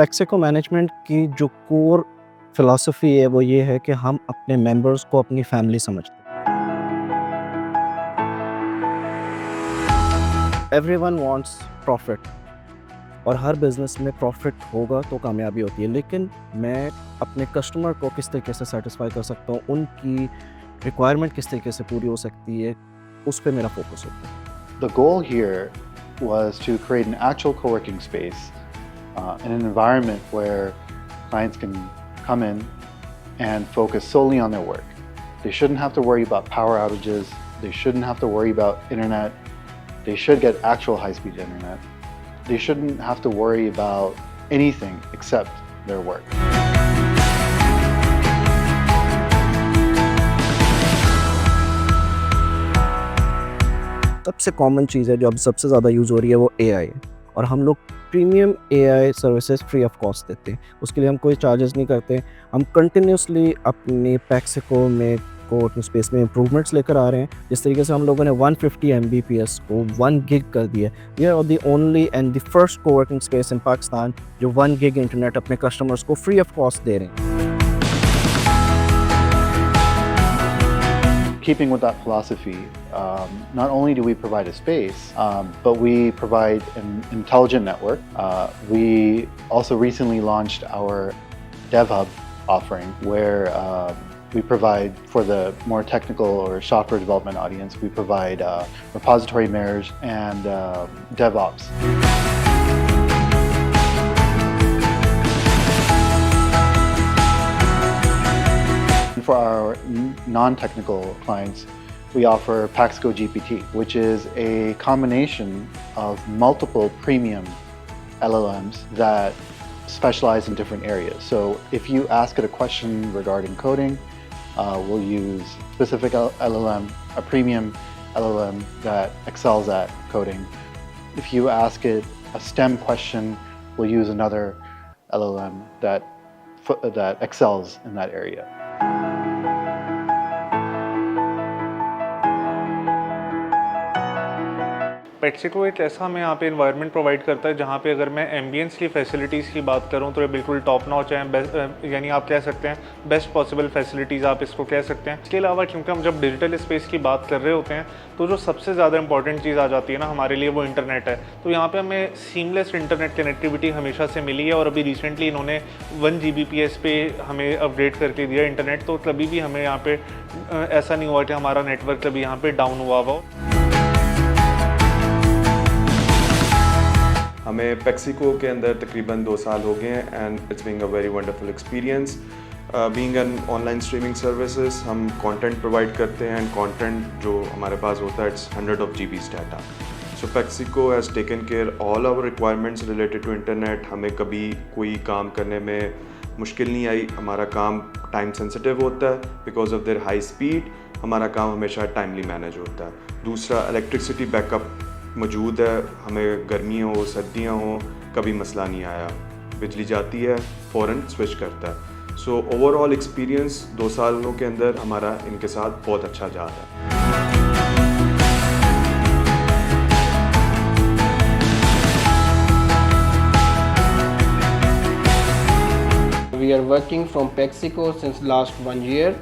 पैक्सिको management की जो core philosophy है वो ये है कि हम अपने मेंबर्स को अपनी फैमिली समझते हैं। एवरीवन वांट्स प्रॉफिट और हर बिज़नेस में प्रॉफिट होगा तो कामयाबी होती है, लेकिन मैं अपने कस्टमर को किस तरीके से सैटिस्फाई कर सकता हूँ, उनकी रिक्वायरमेंट किस तरीके से पूरी हो सकती है, उस पे मेरा फोकस होता है। The goal here was to create an actual co-working space in an environment where clients can come in and focus solely on their work. They shouldn't have to worry about power outages. They shouldn't have to worry about internet. They should get actual high-speed internet. They shouldn't have to worry about anything except their work. सबसे common चीज़ है जो अब सबसे ज़्यादा use हो रही है वो एआई है, और हम लोग premium AI services free of cost देते हैं। उसके लिए हम कोई चार्जेस नहीं करते। हम कंटिन्यूसली अपनी पैक्सिको में कोवर्किंग स्पेस में इम्प्रूवमेंट्स लेकर आ रहे हैं। जिस तरीके से हम लोगों ने 150 एमबीपीएस को 1 गिग कर दिया। We are the only and the first coworking space in Pakistan जो 1 गिग इंटरनेट अपने कस्टमर्स को फ्री ऑफ कॉस्ट दे रहे हैं। Keeping with that philosophy, not only do we provide a space, but we provide an intelligent network. We also recently launched our DevHub offering, where we provide for the more technical or software development audience, we provide repository mirrors and DevOps. For our non-technical clients, we offer Paxico GPT, which is a combination of multiple premium LLMs that specialize in different areas. So if you ask it a question regarding coding, we'll use specific LLM, a premium LLM that excels at coding. If you ask it a STEM question, we'll use another LLM that excels in that area. पैक्सिको एक ऐसा हमें यहाँ पे environment provide करता है जहाँ पे अगर मैं एम्बियंस की फैसिलिटीज़ की बात करूँ तो ये बिल्कुल टॉप नॉच है, यानी आप कह सकते हैं बेस्ट पॉसिबल फैसिलिटीज़ आप इसको कह सकते हैं। इसके अलावा क्योंकि हम जब डिजिटल स्पेस की बात कर रहे होते हैं तो जो सबसे ज़्यादा इंपॉर्टेंट चीज़ आ जाती है ना हमारे लिए वो इंटरनेट है। तो यहाँ पर हमें सीमलेस इंटरनेट कनेक्टिविटी हमेशा से मिली है, और अभी रिसेंटली इन्होंने 1 Gbps पे हमें अपग्रेड करके दिया इंटरनेट। तो कभी भी हमें यहाँ पे ऐसा नहीं हुआ कि हमारा नेटवर्क कभी यहाँ पे डाउन हुआ हो। हमें पैक्सिको के अंदर तकरीबन 2 साल हो गए हैं and it's being a very wonderful experience. Being an online streaming services, हम कंटेंट प्रोवाइड करते हैं एंड कंटेंट जो हमारे पास होता है it's 100 GBs data. So Paxico has taken care all our requirements related to internet. हमें कभी कोई काम करने में मुश्किल नहीं आई। हमारा काम टाइम सेंसिटिव होता है because of their high speed. हमारा काम हमेशा टाइमली मैनेज होता है। दूसरा, इलेक्ट्रिसिटी बैकअप मौजूद है। हमें गर्मियाँ हो सर्दियाँ हो कभी मसला नहीं आया। बिजली जाती है फ़ौरन स्विच करता है। सो ओवरऑल एक्सपीरियंस 2 सालों के अंदर हमारा इनके साथ बहुत अच्छा जा रहा है। We are working from Paxico since last 1 year.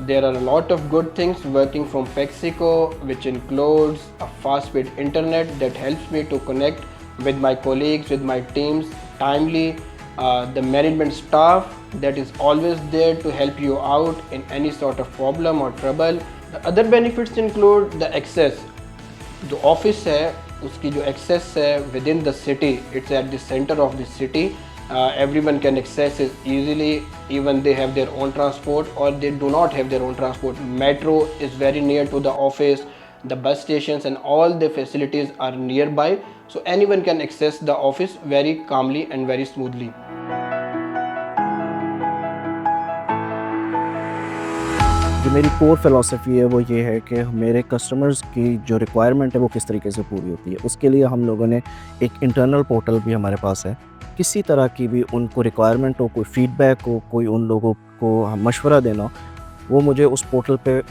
There are a lot of good things working from Paxico, which includes a fast-speed internet that helps me to connect with my colleagues, with my teams timely. The management staff that is always there to help you out in any sort of problem or trouble. The other benefits include the access. जो office है उसकी जो access है within the city, it's at the center of the city. Everyone can access it easily, even they have their own transport or they do not have their own transport. Metro is very near to the office, the bus stations and all the facilities are nearby, so anyone can access the office very calmly and very smoothly. जो मेरी core philosophy है वो ये है कि मेरे customers की जो रिक्वायरमेंट है वो किस तरीके से पूरी होती है। उसके लिए हम लोगों ने एक इंटरनल पोर्टल भी हमारे पास है। किसी तरह की भी उनको रिक्वायरमेंट हो, कोई फीडबैक हो, कोई उन लोगों को मशवरा देना हो, वो मुझे उस पोर्टल पे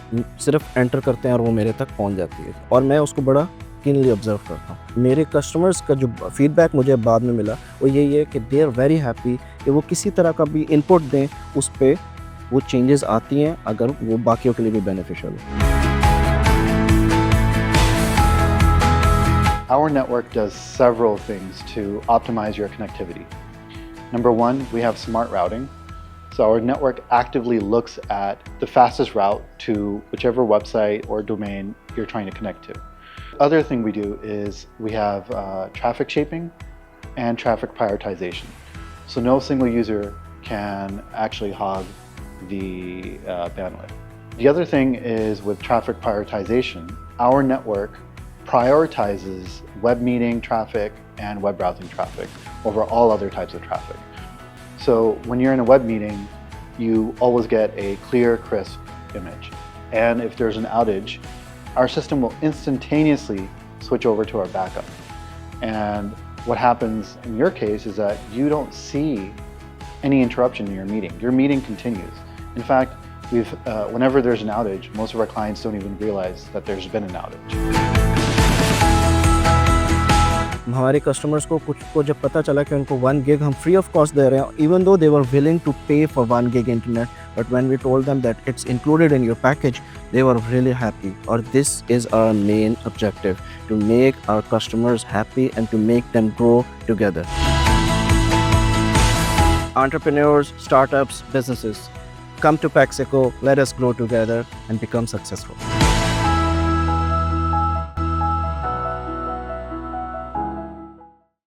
सिर्फ एंटर करते हैं और वो मेरे तक पहुंच जाती है और मैं उसको बड़ा कीनली ऑब्जर्व करता हूँ। मेरे कस्टमर्स का जो फीडबैक मुझे बाद में मिला वो यही है कि दे आर वेरी हैप्पी कि वो किसी तरह का भी इनपुट दें, उस पे वो चेंजेस आती हैं अगर वो बाकियों के लिए भी बेनिफिशियल हो। Our network does several things to optimize your connectivity. Number one, we have smart routing. So our network actively looks at the fastest route to whichever website or domain you're trying to connect to. Other thing we do is we have traffic shaping and traffic prioritization. So no single user can actually hog the bandwidth. The other thing is with traffic prioritization, our network prioritizes web meeting traffic and web browsing traffic over all other types of traffic. So when you're in a web meeting, you always get a clear, crisp image. And if there's an outage, our system will instantaneously switch over to our backup. And what happens in your case is that you don't see any interruption in your meeting. Your meeting continues. In fact, whenever there's an outage, most of our clients don't even realize that there's been an outage. हमारे customers को कुछ को जब पता चला कि उनको 1 gig हम फ्री ऑफ कॉस्ट दे रहे हैं, even though they were willing to pay for 1 gig internet, but when we told them that it's included in your package, they were really happy. और this is our main objective, to make our customers happy and to make them grow together. Entrepreneurs, startups, businesses, come to Paxico, let us grow together and become successful.